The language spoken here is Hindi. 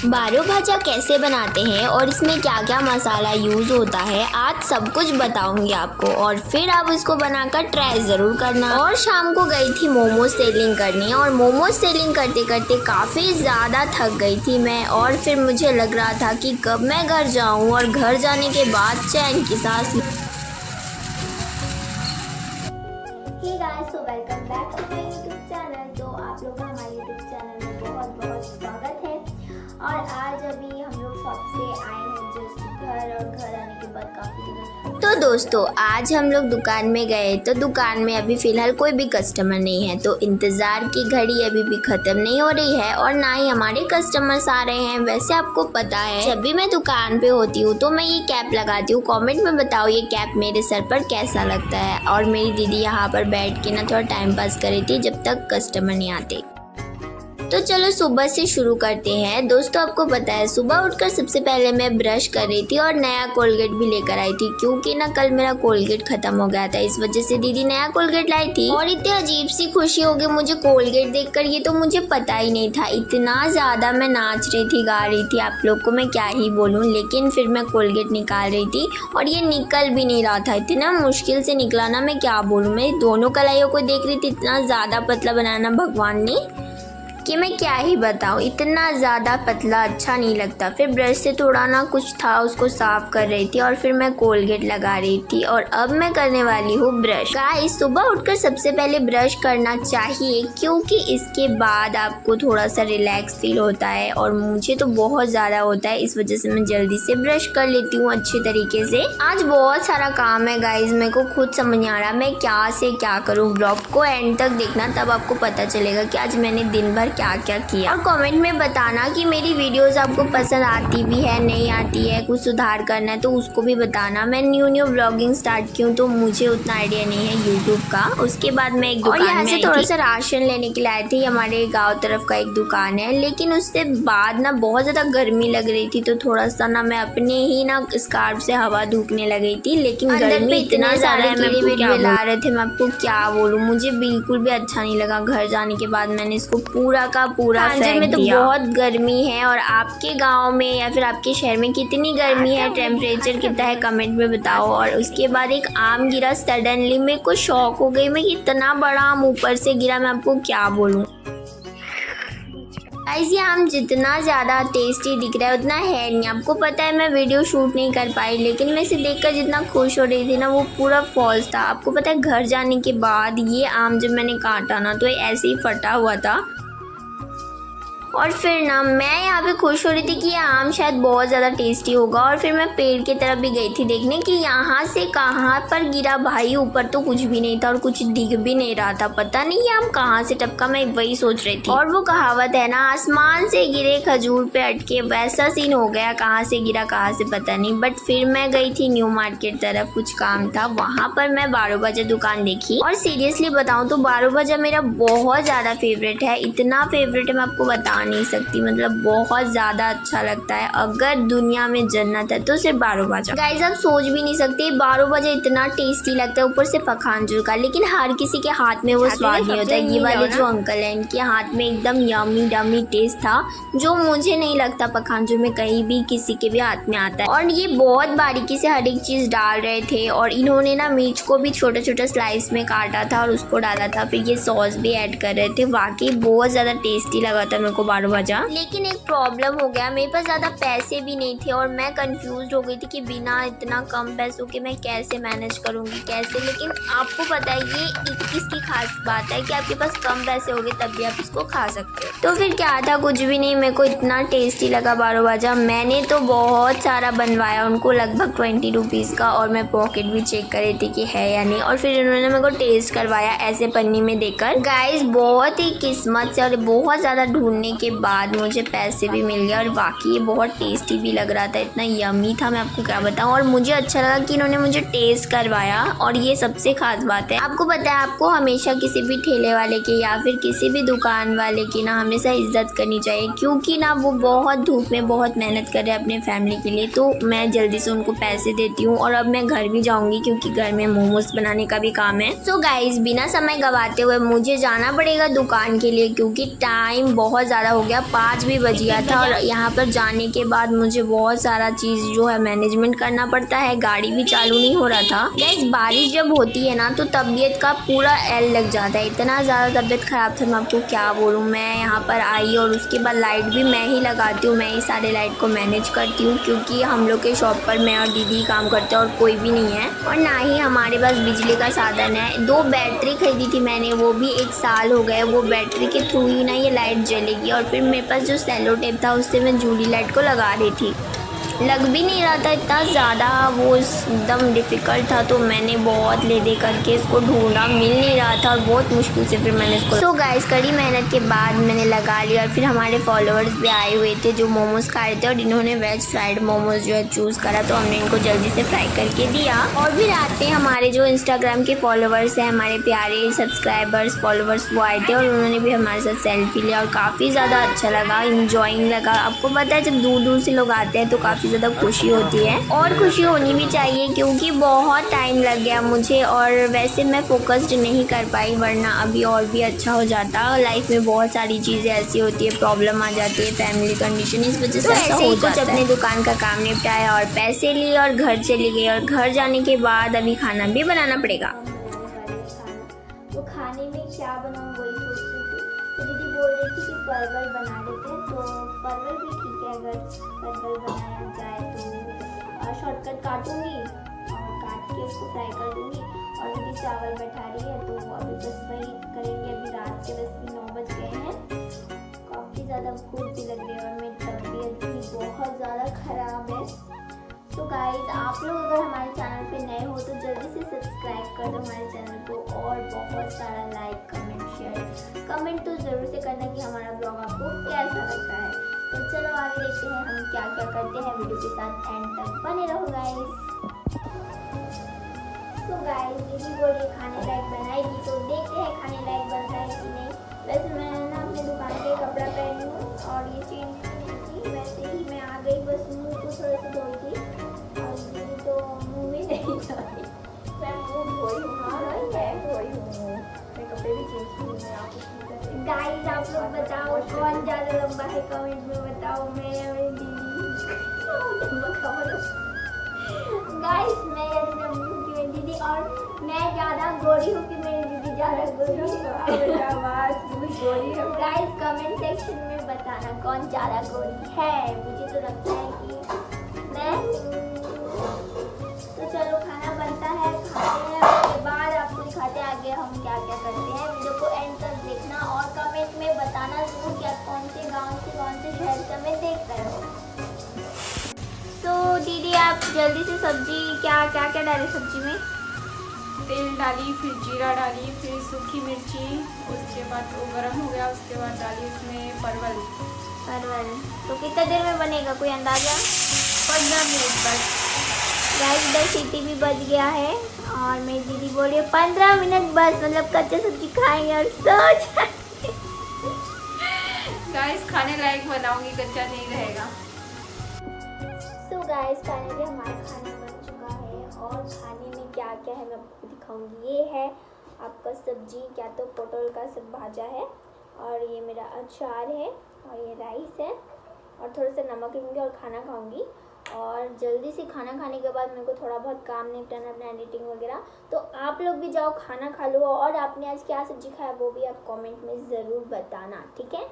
बारो भाजा कैसे बनाते हैं और इसमें क्या क्या मसाला यूज़ होता है आज सब कुछ बताऊंगी आपको, और फिर आप इसको बनाकर ट्राई ज़रूर करना। और शाम को गई थी मोमोज सेलिंग करने, और मोमोज सेलिंग करते करते काफ़ी ज़्यादा थक गई थी मैं, और फिर मुझे लग रहा था कि कब मैं घर जाऊं और घर जाने के बाद चैन की सांस। Hey guys, so welcome back to my YouTube channel. तो आप लोग का हमारे यूट्यूब चैनल में बहुत बहुत स्वागत है। और आज अभी हम लोग शॉप से आए हैं जस्ट घर, और घर आने के बाद काफ़ी ज़्यादा। तो दोस्तों आज हम लोग दुकान में गए, तो दुकान में अभी फ़िलहाल कोई भी कस्टमर नहीं है, तो इंतज़ार की घड़ी अभी भी ख़त्म नहीं हो रही है और ना ही हमारे कस्टमर्स आ रहे हैं। वैसे आपको पता है जब भी मैं दुकान पे होती हूँ तो मैं ये कैप लगाती हूँ। कमेंट में बताओ ये कैप मेरे सर पर कैसा लगता है। और मेरी दीदी यहाँ पर बैठ के ना थोड़ा टाइम पास कर रही थी जब तक कस्टमर नहीं आते। तो चलो सुबह से शुरू करते हैं। दोस्तों आपको पता है सुबह उठकर सबसे पहले मैं ब्रश कर रही थी और नया कोलगेट भी लेकर आई थी, क्योंकि ना कल मेरा कोलगेट खत्म हो गया था, इस वजह से दीदी नया कोलगेट लाई थी। और इतनी अजीब सी खुशी हो गई मुझे कोलगेट देखकर, ये तो मुझे पता ही नहीं था। इतना ज़्यादा मैं नाच रही थी, गा रही थी, आप लोग को मैं क्या ही बोलूँ। लेकिन फिर मैं कोलगेट निकाल रही थी और ये निकल भी नहीं रहा था, इतना मुश्किल से निकला ना, मैं क्या बोलूँ। मैं दोनों कलाइयों को देख रही थी, इतना ज़्यादा पतला बनाना भगवान ने कि मैं क्या ही बताऊँ, इतना ज़्यादा पतला अच्छा नहीं लगता। फिर ब्रश से थोड़ा ना कुछ था उसको साफ़ कर रही थी और फिर मैं कोलगेट लगा रही थी। और अब मैं करने वाली हूँ ब्रश। गाइस सुबह उठकर सबसे पहले ब्रश करना चाहिए, क्योंकि इसके बाद आपको थोड़ा सा रिलैक्स फील होता है, और मुझे तो बहुत ज़्यादा होता है, इस वजह से मैं जल्दी से ब्रश कर लेती हूँ अच्छे तरीके से। आज बहुत सारा काम है गाइज, मेरे को खुद समझ नहीं आ रहा मैं क्या से क्या करूँ। ब्लॉग को एंड तक देखना, तब आपको पता चलेगा कि आज मैंने दिन भर क्या क्या किया। और कमेंट में बताना कि मेरी वीडियोस आपको पसंद आती भी है नहीं आती है, कुछ सुधार करना है तो उसको भी बताना। मैं न्यू व्लॉगिंग स्टार्ट की हूँ तो मुझे उतना आइडिया नहीं है यूट्यूब का। उसके बाद मैं एक दुकान यहाँ से थोड़ा सा राशन लेने के लिए आई थी, हमारे गाँव तरफ का एक दुकान है। लेकिन उससे बाद ना बहुत ज़्यादा गर्मी लग रही थी, तो थोड़ा सा ना मैं अपने ही ना स्कार्फ से हवा धूपने लग गई थी। लेकिन गर्मी इतना ज़्यादा ला रहे थे, मैं आपको क्या बोलूँ, मुझे बिल्कुल भी अच्छा नहीं लगा। घर जाने के बाद मैंने इसको पूरा का पूरा फेंक में तो दिया। बहुत गर्मी है, और आपके गांव में या फिर आपके शहर में कितनी गर्मी है, टेम्परेचर कितना है कमेंट में बताओ। और उसके बाद एक आम गिरा सडनली, मेरे को शॉक हो गई, मैं इतना बड़ा आम ऊपर से गिरा, मैं आपको क्या बोलूँ। गाइस ये आम जितना ज़्यादा टेस्टी दिख रहा है उतना है नहीं। आपको पता है मैं वीडियो शूट नहीं कर पाई, लेकिन मैं इसे देखकर जितना खुश हो रही थी ना वो पूरा फॉल्स था। आपको पता है घर जाने के बाद ये आम जब मैंने काटा ना तो ये ऐसे ही फटा हुआ था। और फिर ना मैं यहाँ पे खुश हो रही थी कि ये आम शायद बहुत ज़्यादा टेस्टी होगा। और फिर मैं पेड़ की तरफ भी गई थी देखने कि यहाँ से कहाँ पर गिरा भाई, ऊपर तो कुछ भी नहीं था और कुछ दिख भी नहीं रहा था, पता नहीं ये आम कहाँ से टपका, मैं वही सोच रही थी। और वो कहावत है ना, आसमान से गिरे खजूर पे अटके, वैसा सीन हो गया, कहाँ से गिरा कहाँ से पता नहीं। बट फिर मैं गई थी न्यू मार्केट तरफ, कुछ काम था वहाँ पर, मैं बारो भाजा दुकान देखी। और सीरियसली बताऊँ तो बारो भाजा मेरा बहुत ज़्यादा फेवरेट है, इतना फेवरेट है मैं आपको बता नहीं सकती, मतलब बहुत ज़्यादा अच्छा लगता है। अगर दुनिया में जन्नत है तो सिर्फ बारो भाजा। गाइस आप सोच भी नहीं सकते बारो भाजा इतना टेस्टी लगता है, ऊपर से पखानजूर का। लेकिन हर किसी के हाथ में वो स्वाद नहीं होता है। ये वाले जो अंकल हैं इनके हाथ में एकदम यमी डमी टेस्ट था, जो मुझे नहीं लगता पखानजूर में कहीं भी किसी के भी हाथ में आता है। और ये बहुत बारीकी से हर एक चीज़ डाल रहे थे, और इन्होंने ना मिर्च को भी छोटे छोटे स्लाइस में काटा था और उसको डाला था, फिर ये सॉस भी ऐड कर रहे थे। वाकई बहुत ज़्यादा टेस्टी लगा था मेरे को बारो भाजा। लेकिन एक प्रॉब्लम हो गया, मेरे पास ज़्यादा पैसे भी नहीं थे और मैं कंफ्यूज हो गई थी कि बिना इतना कम पैसों के मैं कैसे मैनेज करूँगी, कैसे। लेकिन आपको पता है ये 21 की खास बात है कि आपके पास कम पैसे होंगे तब भी आप इसको खा सकते हो। तो फिर क्या था, कुछ भी नहीं, मेरे को इतना टेस्टी लगा बारो भाजा। मैंने तो बहुत सारा बनवाया उनको, लगभग 20 रुपीज़ का, और मैं पॉकेट भी चेक कर रही थी कि है या नहीं। और फिर इन्होंने मेरे को टेस्ट करवाया ऐसे पन्नी में देकर। गाइस बहुत ही किस्मत से और बहुत ज़्यादा ढूंढने के बाद मुझे पैसे भी मिल गया, और बाकी ये बहुत टेस्टी भी लग रहा था, इतना यमी था मैं आपको क्या बताऊं। और मुझे अच्छा लगा कि इन्होंने मुझे टेस्ट करवाया, और ये सबसे खास बात है। आपको पता है आपको हमेशा किसी भी ठेले वाले के या फिर किसी भी दुकान वाले की ना हमेशा इज्जत करनी चाहिए, क्योंकि ना वो बहुत धूप में बहुत मेहनत कर रहे हैं अपने फैमिली के लिए। तो मैं जल्दी से उनको पैसे देती हूँ, और अब मैं घर भी जाऊँगी क्योंकि घर में मोमोज बनाने का भी काम है। सो गाइज बिना समय गवाते हुए मुझे जाना पड़ेगा दुकान के लिए, क्योंकि टाइम बहुत ज़्यादा ज़्यादा हो गया, 5 भी बज गया था और यहाँ पर जाने के बाद मुझे बहुत सारा चीज़ जो है मैनेजमेंट करना पड़ता है, गाड़ी भी चालू नहीं हो रहा था। गाइस बारिश जब होती है ना तो तबीयत का पूरा एल लग जाता है, इतना ज़्यादा तबीयत ख़राब था, मैं आपको क्या बोलूँ। मैं यहाँ पर आई और उसके बाद लाइट भी मैं ही लगाती हूँ, मैं ही सारे लाइट को मैनेज करती हूँ, क्योंकि हम लोग के शॉप पर मैं और दीदी काम करते हैं और कोई भी नहीं है और ना ही हमारे पास बिजली का साधन है। 2 बैटरी खरीदी थी मैंने, वो भी 1 साल हो गए। वो बैटरी के थ्रू ही ना ये लाइट जलेगी और फिर मेरे पास जो सेलो टेप था उससे मैं जूली लाइट को लगा रही थी, लग भी नहीं रहा था, इतना ज़्यादा वो एकदम डिफ़िकल्ट था। तो मैंने बहुत ले दे करके इसको ढूंढा, मिल नहीं रहा था और बहुत मुश्किल से फिर मैंने इसको सो गाइस कड़ी मेहनत के बाद मैंने लगा लिया। और फिर हमारे फॉलोअर्स भी आए हुए थे जो मोमोज़ खा रहे थे और इन्होंने वेज फ्राइड मोमोज़ जो है चूज़ करा, तो हमने इनको जल्दी से फ्राई करके दिया। और भी रात में हमारे जो इंस्टाग्राम के फॉलोअर्स हैं, हमारे प्यारे सब्सक्राइबर्स फॉलोअर्स, वो आए थे और उन्होंने भी हमारे साथ सेल्फी लिया और काफ़ी ज़्यादा अच्छा लगा, इंजॉइंग लगा। आपको पता है जब दूर दूर से लोग आते हैं तो काफ़ी ज़्यादा खुशी होती है और खुशी होनी भी चाहिए, क्योंकि बहुत टाइम लग गया मुझे और वैसे मैं फोकस्ड नहीं कर पाई, वरना अभी और भी अच्छा हो जाता। लाइफ में बहुत सारी चीज़ें ऐसी होती है, प्रॉब्लम आ जाती है, फैमिली कंडीशन, इस वजह से ऐसा हो जाता है। कुछ अपनी दुकान का काम निपटाया और पैसे लिए और घर चली गई और घर जाने के बाद अभी खाना भी बनाना पड़ेगा। तो खाने में क्या बनाऊँ वही सोच रही थी, तो दीदी बोल रही थी कि परवल बना लेते हैं, तो परवल भी ठीक है अगर परवल बनाया जाए तो। शॉर्टकट काटूंगी और काट के उसको फ्राई कर दूंगी। और दीदी चावल बैठा रही है तो अभी बस वही करेंगे। अभी रात के 9 बज गए हैं, काफ़ी ज़्यादा भूख भी लग रही है और मेरी तबीयत भी बहुत ज़्यादा ख़राब है। तो गाइज आप लोग अगर हमारे चैनल पे नए हो तो जल्दी से सब्सक्राइब कर दो हमारे चैनल को और बहुत सारा लाइक कमेंट शेयर, कमेंट तो ज़रूर से करना कि हमारा ब्लॉग आपको कैसा लगता है। तो चलो आगे देखते हैं हम क्या क्या करते हैं, वीडियो के साथ एंड तक बने रहो गाइज। तो गाइज दीदी बोलिए खाने लायक बनाएगी, तो देखते हैं खाने लायक बनता है कि नहीं। वैसे मैं ना अपनी दुकान के कपड़ा पहनी हूँ और ये चेंज की, वैसे ही मैं आ गई, बस मुँह को थोड़ा सा धोई थी और दीदी तो मुँह में नहीं धोई, मैं मुँह धोई हूँ। हाँ मैं धोई हूँ, मैं कपड़े भी चेंज की हूँ। गाइस आप लोग बताओ कौन ज़्यादा लंबा है, कमेंट में बताओ, मैं या मेरी दीदी। गाइस मैं या मेरी दीदी, और मैं ज़्यादा गोरी हूँ कि मेरी दीदी ज़्यादा गोरी है। गाइस कमेंट सेक्शन में बताना कौन ज़्यादा गोरी है, मुझे तो लगता है कि मैं। तो चलो खाना बनता है, खाते हैं, उसके बाद आपको दिखाते हैं आगे हम क्या क्या करते हैं। वीडियो को एंड तक देखना और कमेंट में बताना जरूर कि आप कौन से गांव से कौन से शहर से हमें देख रहे हो। तो दीदी आप जल्दी से सब्जी क्या डाले सब्जी में? तेल डाली, फिर जीरा डाली, फिर सूखी मिर्ची, उसके बाद वो गरम हो गया, उसके बाद डाली उसमें परवल। तो कितने देर में बनेगा, कोई अंदाजा? 15 मिनट बस। गाइस 10 सीटी भी बज गया है और मेरी दीदी बोल रही है 15 मिनट बस, मतलब कच्चा सब्जी खाएंगे और सो जाएंगे। गाइस खाने लायक बनाऊंगी, कच्चा नहीं रहेगा। तो गाइस फाइनली हमारा खाना बन चुका है और खाने में क्या क्या है मैं आपको दिखाऊंगी। ये है आपका सब्जी, क्या तो पोटल का सब भाजा है और ये मेरा अचार है और ये राइस है और थोड़ा सा नमक लूँगी और खाना खाऊंगी। और जल्दी से खाना खाने के बाद मेरे को थोड़ा बहुत काम निपटाना, अपना एडिटिंग वगैरह। तो आप लोग भी जाओ खाना खा लो और आपने आज क्या सब्जी खाया वो भी आप कमेंट में ज़रूर बताना, ठीक है।